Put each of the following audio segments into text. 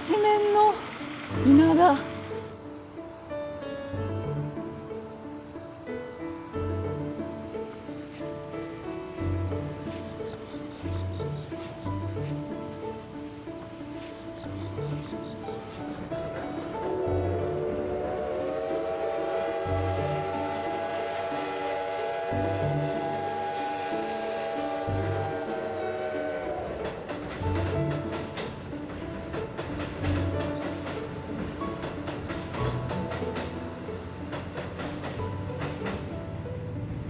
一面の稲だ。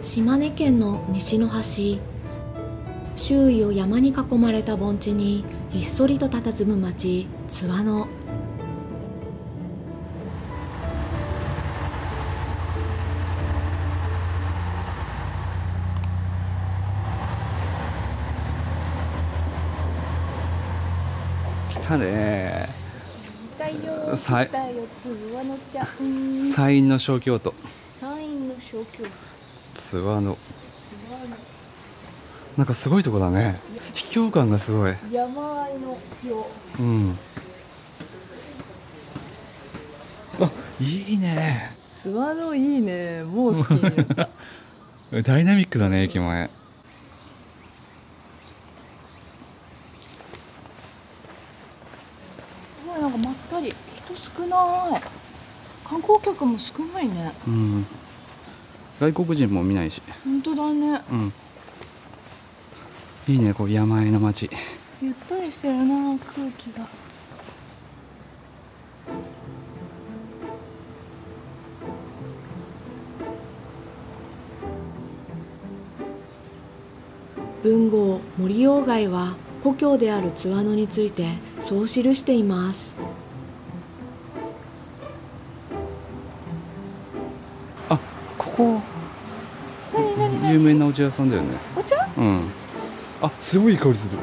島根県の西の端、周囲を山に囲まれた盆地にひっそりと佇む町、津和野。来たね。来たよ、さい来たよ、津和野ちゃん。山陰の小京都、山陰の小京都。津和野。なんかすごいとこだね。秘境感がすごい。山あいの京。うん。あ、いいね。津和野いいね。もう好きになった。ダイナミックだね、駅前。なんかまったり、人少ない。観光客も少ないね。うん。外国人も見ないし。本当だね。うん。いいね、こう山あいの街。ゆったりしてるな、空気が。文豪森鴎外は故郷である津和野についてそう記しています。あ、ここ有名なお茶屋さんだよね。お茶？うん。あ、すごいいい香りする。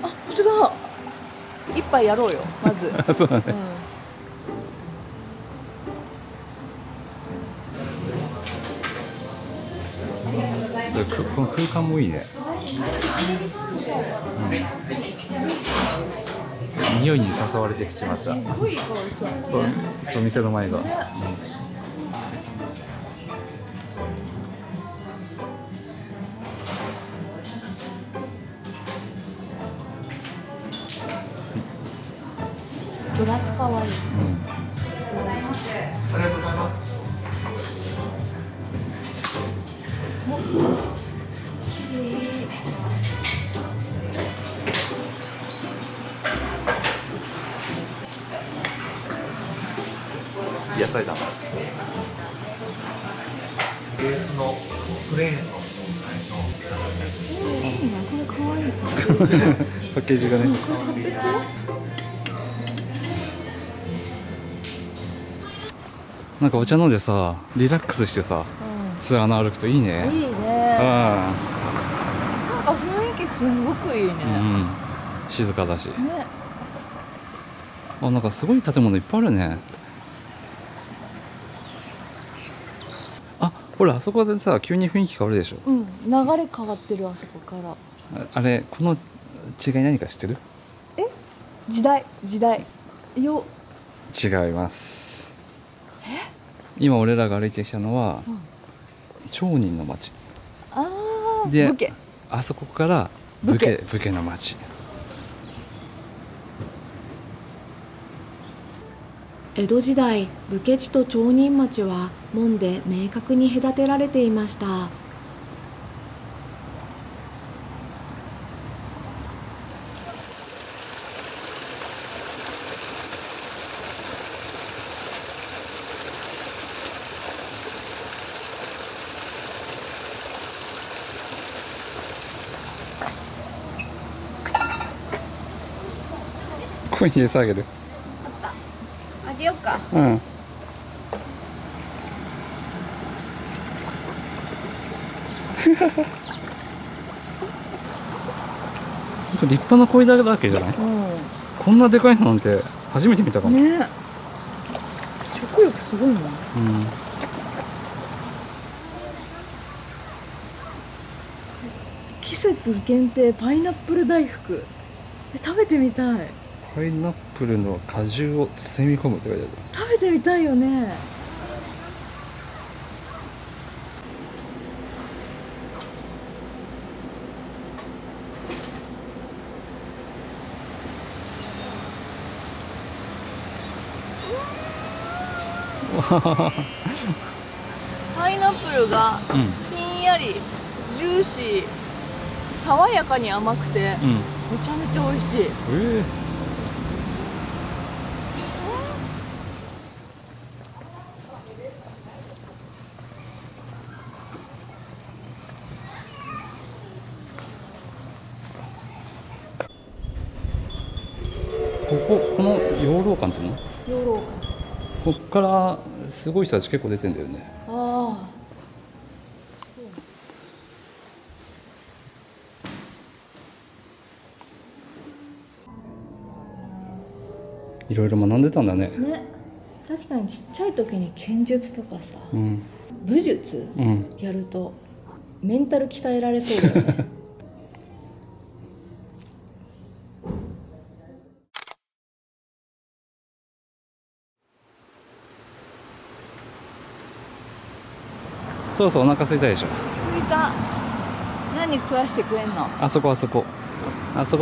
あ、本当だ。一杯やろうよ、まず。あ、そうだね。この空間もいいね。うん、匂いに誘われてきちまった。そう、店の前が。グラスかわいい。うん。ありがとうございます。野菜だな。ベースのプレーンのいいね、これかわいい。パッケージがね。なんかお茶飲んでさ、リラックスしてさ、ツアーの歩くといいね。いいね。なんか雰囲気すんごくいいね。うん。静かだし。ね。あ、なんかすごい建物いっぱいあるね。あ、ほら、あそこでさ、急に雰囲気変わるでしょ。うん、流れ変わってる、あそこから。あれ、この違い何か知ってる？時代よ。違います。今俺らが歩いてきたのは、町人の町で、武家。あそこから武家の町。江戸時代、武家地と町人町は門で明確に隔てられていました。ここに入れてあげる。あげようか。うん。立派な小枝だらけじゃない？こんなでかいのなんて初めて見たかも。ね。食欲すごいもん。うん。季節限定パイナップル大福。食べてみたい。パイナップルの果汁を包み込むって書いてある。食べてみたいよね。パイナップルがひんやり、ジューシー、爽やかに甘くて、めちゃめちゃ美味しい。この養老館っつうの？養老こっからすごい人たち結構出てんだよね。ああ。いろいろ学んでたんだね。ね、確かにちっちゃい時に剣術とかさ、武術やるとメンタル鍛えられそうだよね。そうそう、お腹空いたでしょ。着いた。何食わしてくれんの？あそこ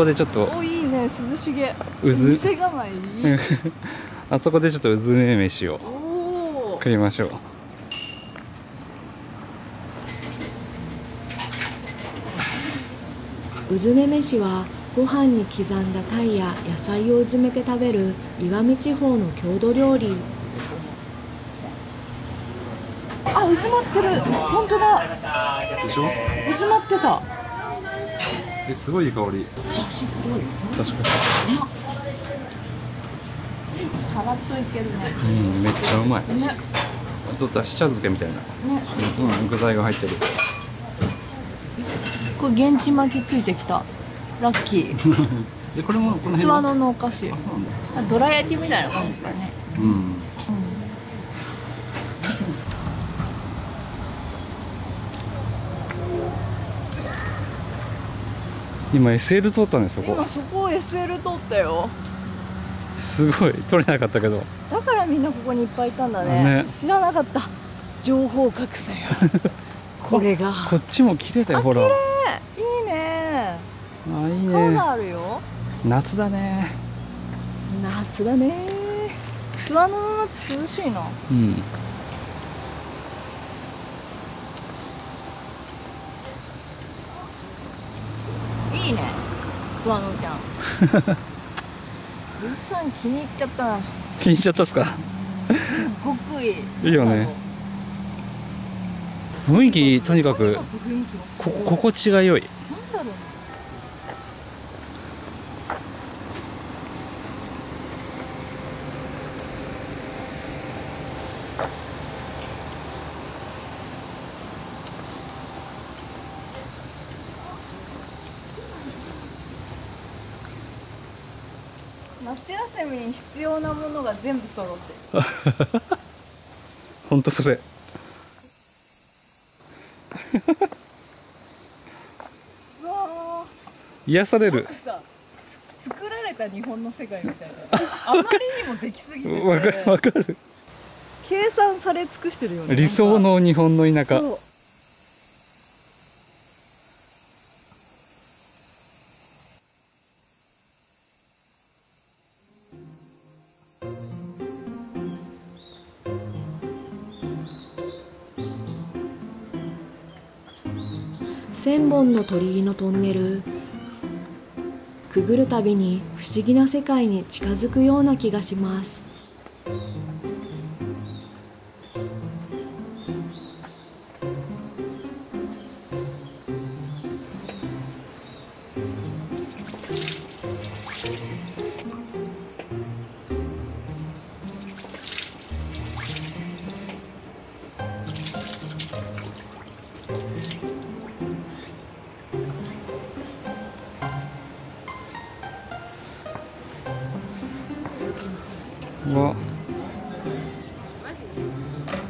でちょっとお、いいね、涼しげ。渦店構えいい。あそこでちょっとうずめ飯をおお。食いましょう。うずめ飯はご飯に刻んだ鯛や野菜をうずめて食べる石見地方の郷土料理。あ、渦まってる。本当だ。でしょ？渦まってた。すごいいい香り。確かさらっといけるね。に。めっちゃうまい。ね。あとだし茶漬けみたいな。ね。具材が入ってる。これ現地巻きついてきた。ラッキー。でこれもこの辺津和野のお菓子。どら焼きみたいな感じかね。今 SL 通ったんですそこ。今そこを SL 通ったよ。すごい取れなかったけど。だからみんなここにいっぱいいたんだね。知らなかった。情報格差よ。これが。こっちも綺麗だよほら。いいね。あ、いい川ね。があるよ。夏だね。夏だね。諏訪の夏涼しいな。いいね。諏訪野ちゃん。物産気に入っちゃったな。気に入っちゃったっすか。すごくいい。いいよね。雰囲気とにかく心地が良い。なんだろうね。夏休みに必要なものが全部揃ってる。ほんとそれ。うわー、癒される。さ、作られた日本の世界みたいな。あまりにもできすぎてて、わかる。計算され尽くしてるよね。理想の日本の田舎。そう。1000本の鳥居のトンネル。くぐるたびに不思議な世界に近づくような気がします。うわ、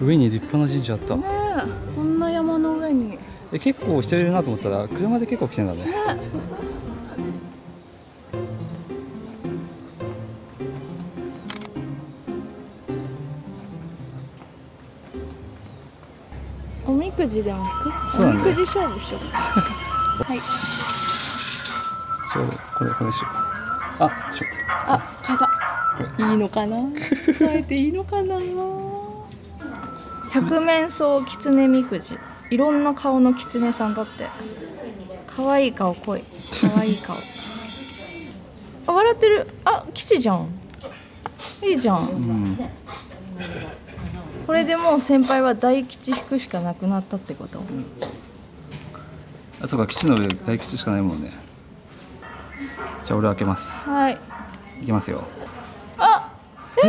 上に立派な神社あった。ねえ、こんな山の上に。結構人いるなと思ったら車で結構来てんだね。おみくじでも引く？そうなんだよおみくじ勝負しよう。はい。ちょうどこれしよう。あ、ちょっあ、変えた。いいのかな？変えていいのかな？百面相狐みくじ。いろんな顔の狐さんだって。可愛い顔濃い。可愛い顔。あ、笑ってる。あ、吉じゃん。いいじゃん。これでもう先輩は大吉引くしかなくなったってこと？あ、そうか、吉の上大吉しかないもんね。じゃあ俺開けます。はい。いきますよ。あ、で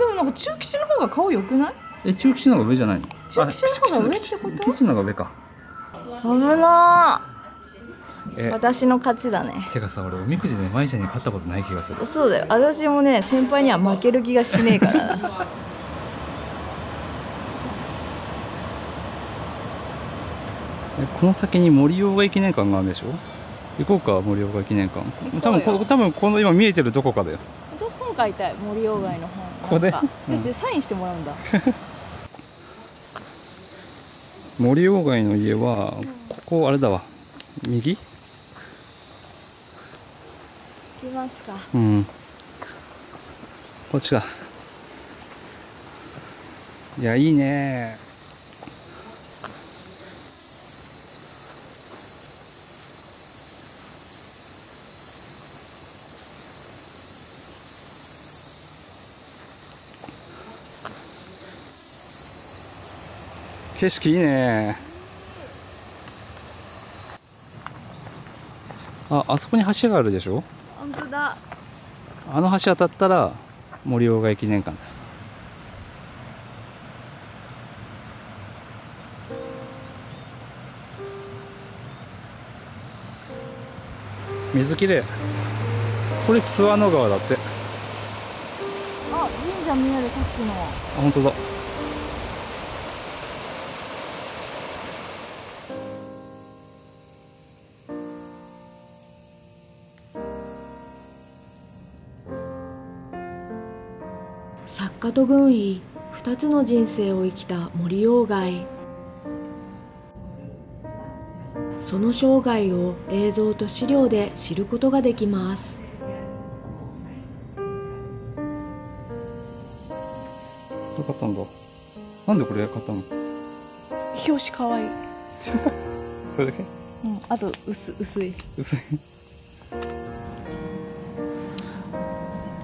もなんか中吉の方が顔良くない？中吉の方が上じゃないの？中吉の方が上ってこと？吉の方が上か。危なー。私の勝ちだね。てかさ、俺おみくじで舞ちゃんに勝ったことない気がする。そうだよ。私もね、先輩には負ける気がしねえからな。この先に森鴎外記念館があるんでしょ。行こうか、森鴎外記念館。多分この今見えてるどこかだよ。どこ買いたい？森鴎外の本。ここででサインしてもらうんだ。森鴎外の家はここあれだわ。右？行きますか。こっちか。いや、いいね。景色いいね。あそこに橋があるでしょ。本当だ。あの橋渡ったら森鴎外記念館だ。水きれい。これ津和野川だって。あ、神社見える、さっきの。あ、本当だ。作家と軍医、2つの人生を生きた森鴎外。その生涯を映像と資料で知ることができます。どう買ったんだ。なんでこれ買ったの？表紙可愛い。それだけ？あと薄い。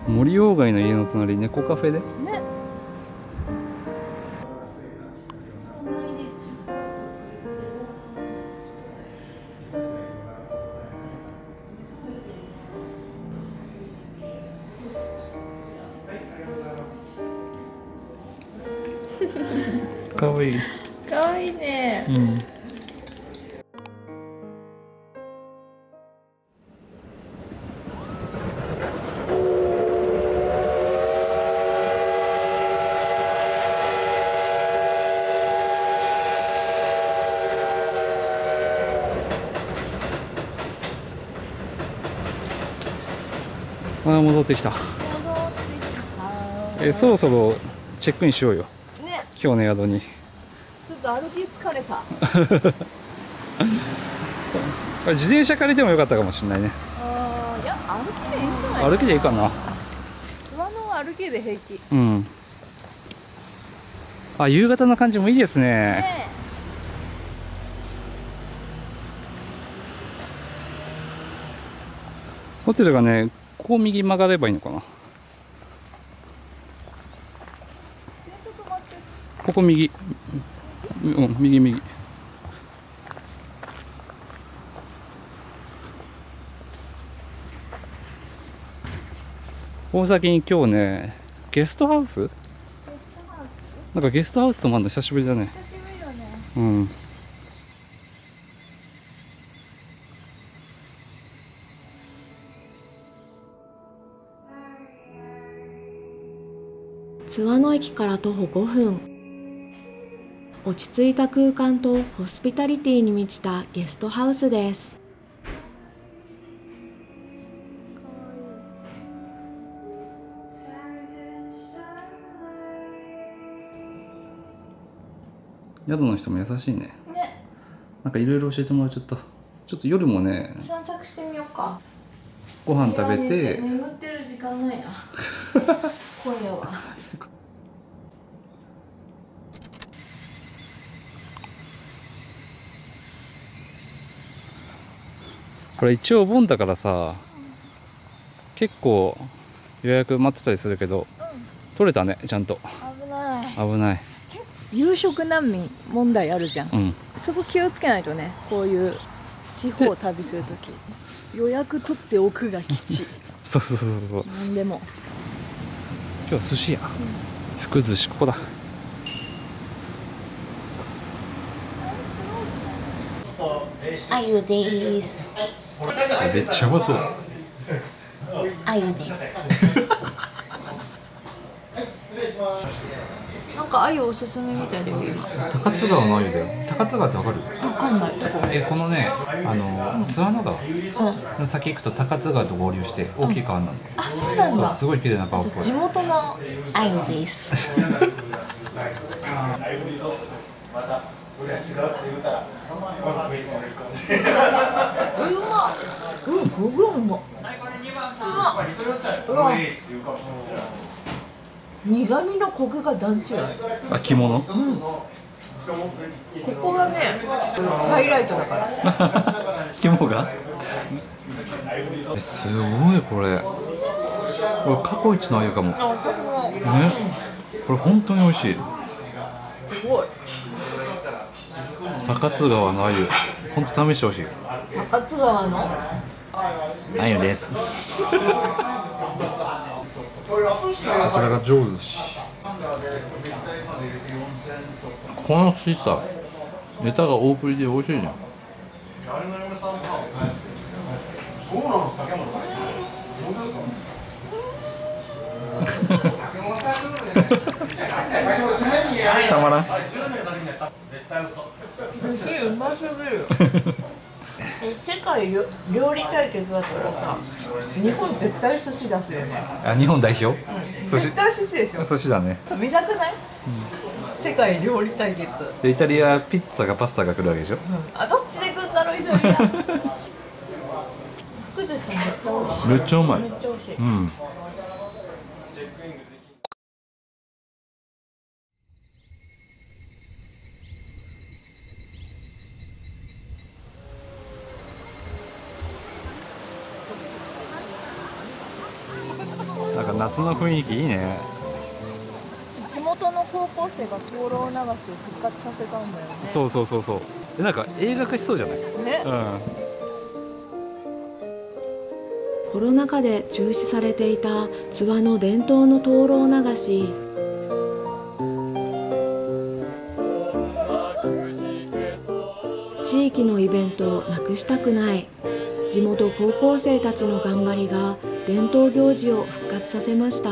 森鴎外の家の隣、猫カフェで。ね。かわいい。かわいいね。戻ってきた。そろそろチェックインしようよ。ね。今日の宿に。ちょっと歩き疲れた。自転車借りてもよかったかもしれないね。いや、歩きでいいんじゃない？歩きでいいかな。諏訪の歩きで平気。夕方の感じもいいですね。ホテルがね、ここ右曲がればいいのかな。ここ右。右。大崎に今日ね、ゲストハウス？なんかゲストハウス泊まるの久しぶりだね。久しぶりよね。津和野駅から徒歩5分。落ち着いた空間とホスピタリティに満ちたゲストハウスです。宿の人も優しいね。ね、なんかいろいろ教えてもらっちゃった。ちょっと夜もね、散策してみようか。ご飯食べて。眠ってる時間ないな。今夜は。これ一応お盆だからさ、結構予約待ってたりするけど、取れたね、ちゃんと。危ない。危ない。夕食難民問題あるじゃん。うん。そこ気をつけないとね。こういう地方旅するとき、予約取っておくが吉。そうそうそうそう。なんでも。今日は寿司屋。福寿司ここだ。あゆです。めっちゃうまそう。あゆです。なんか鮎おすすめみたいだよ今。高津川の鮎だよ。高津川ってわかる？わかんない。このね、津和野川の先行くと高津川と合流して大きい川になるの。あ、そうなんだ。すごい綺麗な川っぽい。地元のあゆです。苦味のコクが段違い。あ、着物？ここがね、ハイライトだから。肝が？すごいこれ。これ過去一の鮎かも。ね。これ本当に美味しい。すごい。高津川の鮎、本当試してほしい。高津川の鮎です。こちらが上寿司。この寿司さ、ネタが大ぶりで美味しいじゃん。たまらん。寿司うますぎる。世界料理対決だったらさ、日本絶対寿司出すよね。あ、日本代表？絶対寿司でしょ。寿司だね。見たくない？世界料理対決。でイタリアピッツァかパスタが来るわけでしょ。あ、どっちで来んだろうイタリア。福寿司めっちゃ美味しい。めっちゃうまい。めっちゃ美味しい。うん。なんか夏の雰囲気いいね。地元の高校生が灯籠流しを復活させたんだよね。そうそうそうそう。なんか映画化しそうじゃない？ね。コロナ禍で中止されていた津和の伝統の灯籠流し。地域のイベントをなくしたくない。地元高校生たちの頑張りが伝統行事を復活させました。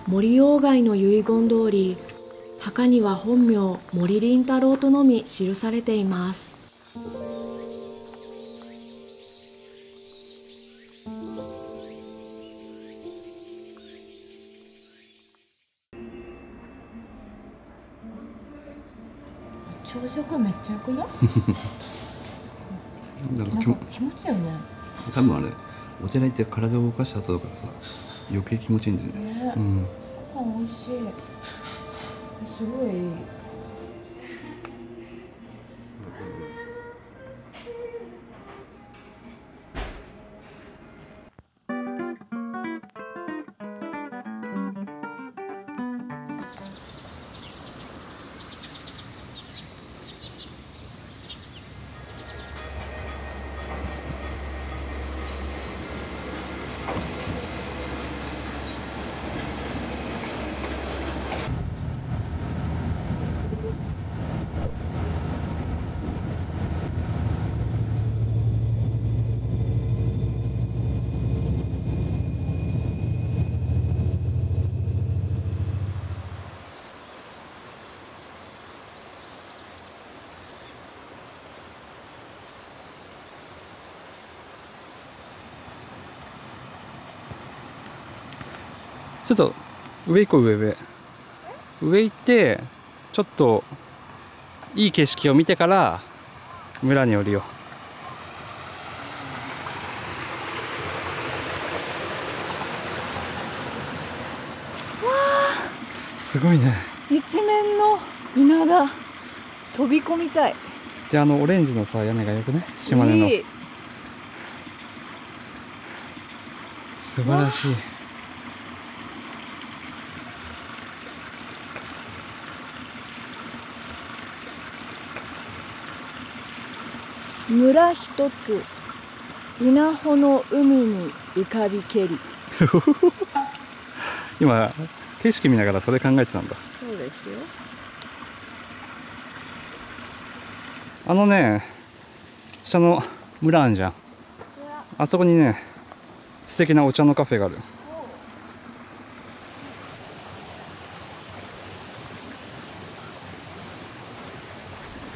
森鴎外の遺言通り、墓には本名森林太郎とのみ記されています。朝食めっちゃよくない？なんかなんか気持ちいいよね。多分あれお寺行って体を動かした後だからさ余計気持ちいいんだよね。ね、うん。ご飯美味しい。すごいいい。ちょっと上行こう。上行ってちょっといい景色を見てから村に降りよう。わあ、すごいね。一面の稲田、飛び込みたい。でオレンジのさ屋根がよくね、島根の。いい。素晴らしい。村一つ稲穂の海に浮かびけり。今景色見ながらそれ考えてたんだ。そうですよ。下の村あんじゃん。あそこにね素敵なお茶のカフェがある。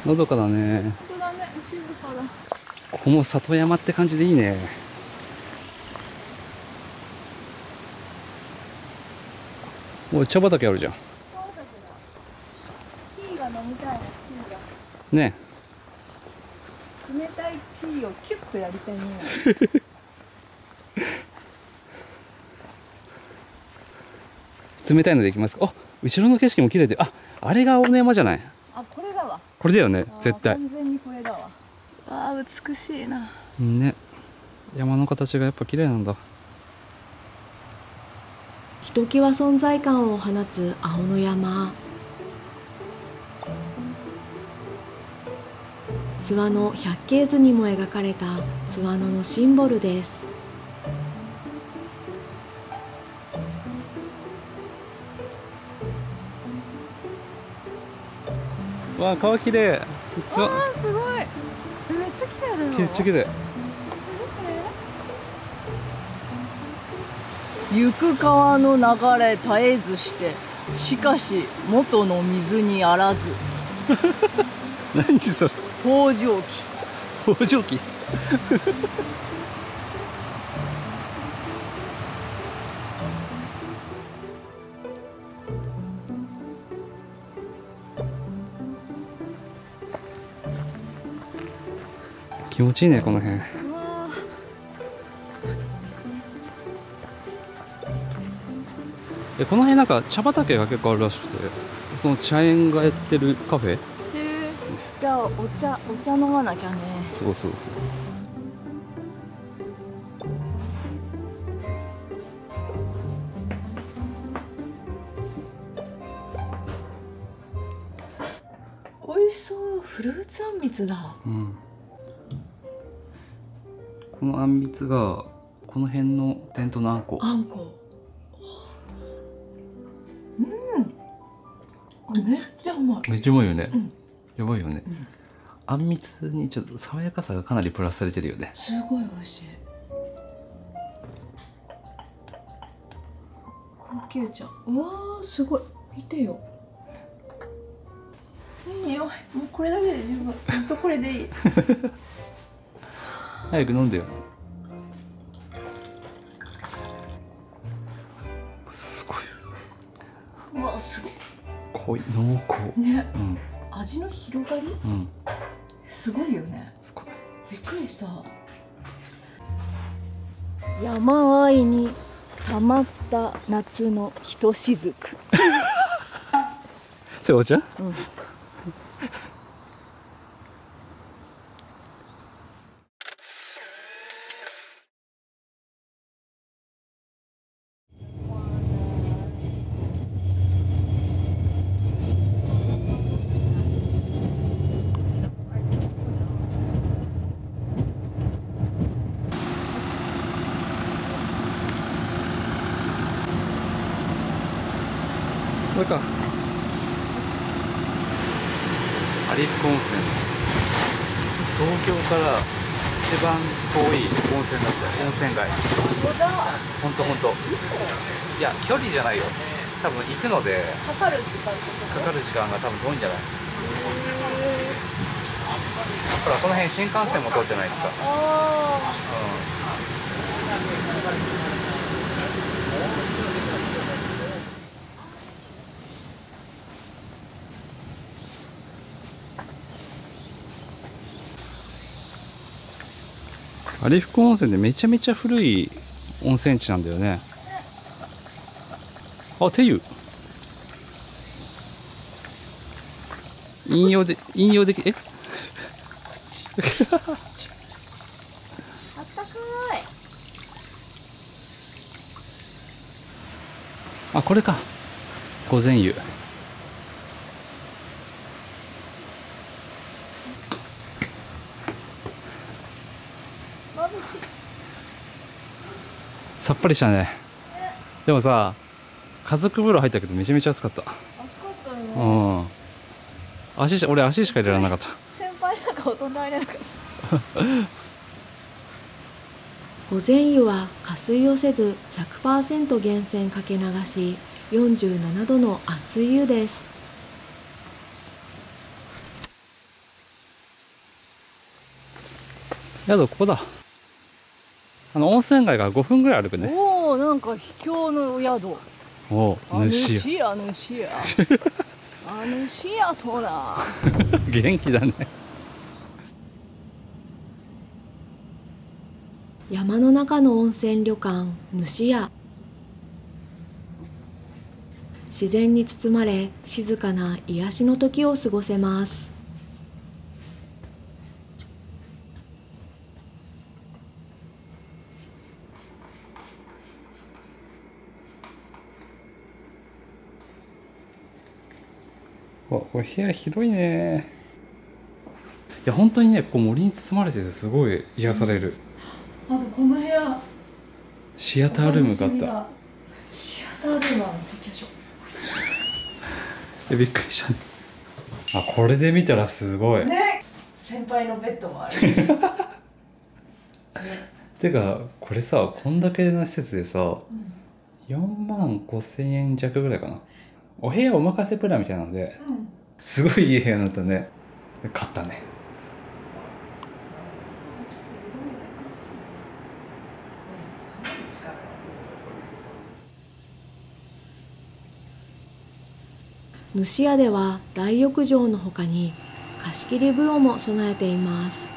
のどかだね。本当だね、静かだ。ここも里山って感じでいいね。もう茶畑あるじゃん。ティーが飲みたいな、ティーが。ね。冷たいティーをキュッとやりたいね。冷たいのでいきますか。あ、後ろの景色も綺麗で、あれが青根山じゃない。あ、これだわ。これだよね、絶対。完全にこれだわ。あー、美しいな。ね。山の形がやっぱ綺麗なんだ。ひときわ存在感を放つ青の山。津和野百景図にも描かれた津和野のシンボルです。わあ、川綺麗。あー、すごい。めっちゃ綺麗だよ。めっちゃ綺麗。行く川の流れ絶えずして、しかし元の水にあらず。何それ。北条記。北条記。気持ちいいね、この辺。この辺なんか茶畑が結構あるらしくて、その茶園がやってるカフェ。じゃあお茶飲まなきゃね。そうそうそう。美味しそう。フルーツあんみつだ。うん。このあんみつがこの辺の伝統のあんこ。あんこ。めっちゃうまい。めっちゃうまいよね。やばいよね。あんみつにちょっと爽やかさがかなりプラスされてるよね。すごい美味しい。こ高級茶。うわーすごい。見てよ。いいよ。もうこれだけで十分。ずっとこれでいい。早く飲んでよ。すごい。うわすごい。濃い、濃厚。ね。うん。味の広がり。うん。すごいよね。すごい。びっくりした。山あいにたまった夏のひとしずく。それお茶？うん。これか。有福温泉。東京から一番遠い温泉だったよ。温泉街。ほんとほんと。いや距離じゃないよ。多分行くのでかかる時間が多分遠いんじゃない。ほらこの辺新幹線も通ってないしさ。有福温泉でめちゃめちゃ古い温泉地なんだよね。あ、てゆ引用できあったかい。あ、これか。御前湯。さっぱりしたね。でもさ、家族風呂入ったけどめちゃめちゃ暑かった。暑かったよね。うん。俺足しか入れられなかった。先輩なんかほとんど入れなかった。御前湯は加水をせず 100% 源泉かけ流し47度の熱い湯です。宿ここだ。温泉街が5分ぐらい歩くね。おお、なんか秘境の宿。おお、主や。主やとな。元気だね。山の中の温泉旅館主屋。自然に包まれ静かな癒しの時を過ごせます。これ部屋広いね。いや本当にね、ここ森に包まれててすごい癒される。まずこの部屋。シアタールームがあった。シアタールームは石鹸所。びっくりしたね。あ、これで見たらすごい。ね。先輩のベッドもある。てかこれさ、こんだけの施設でさ、4万5,000円弱ぐらいかな。お部屋お任せプランみたいなので、すごいいい部屋になったね。買ったね。主屋では大浴場のほかに貸し切り風呂も備えています。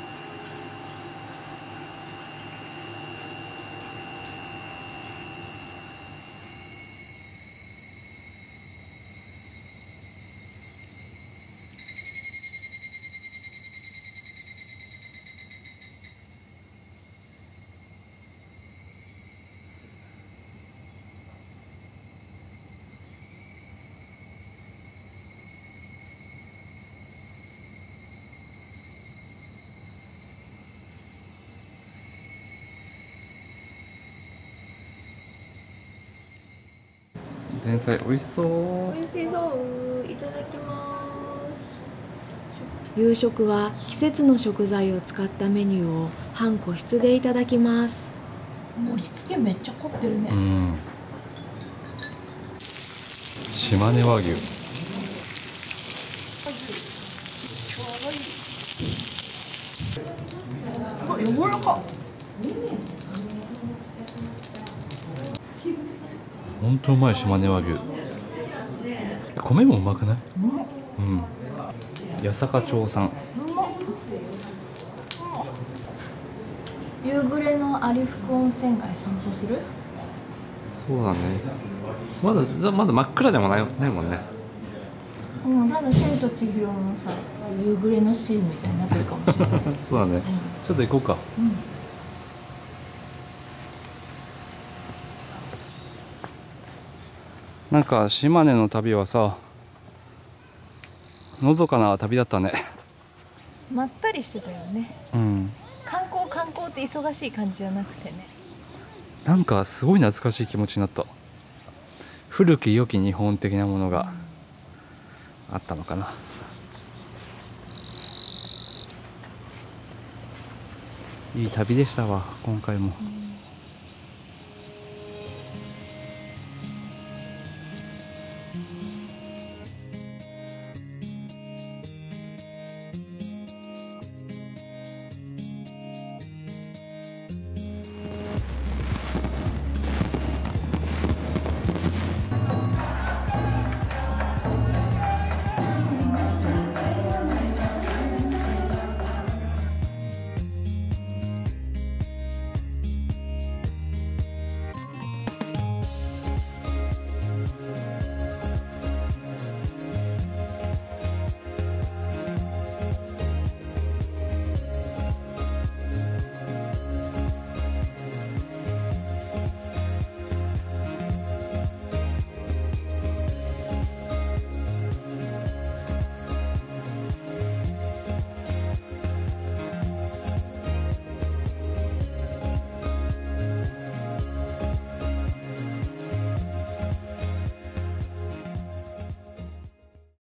前菜美味しそう。美味しそう。いただきます。夕食は季節の食材を使ったメニューを半個室でいただきます。盛り付けめっちゃ凝ってるね。島根和牛。柔らか。本当うまい島根和牛。米もうまくない？うん。八坂町産。夕暮れの有福温泉街散歩する？そうだね。まだ真っ暗でもないもんね。うん、多分千と千尋のさ、夕暮れのシーンみたいになってるかもしれない。そうだね。ちょっと行こうか。なんか島根の旅はさ、のどかな旅だったね。まったりしてたよね。うん。観光って忙しい感じじゃなくてね。なんかすごい懐かしい気持ちになった。古き良き日本的なものがあったのかな。いい旅でしたわ、今回も。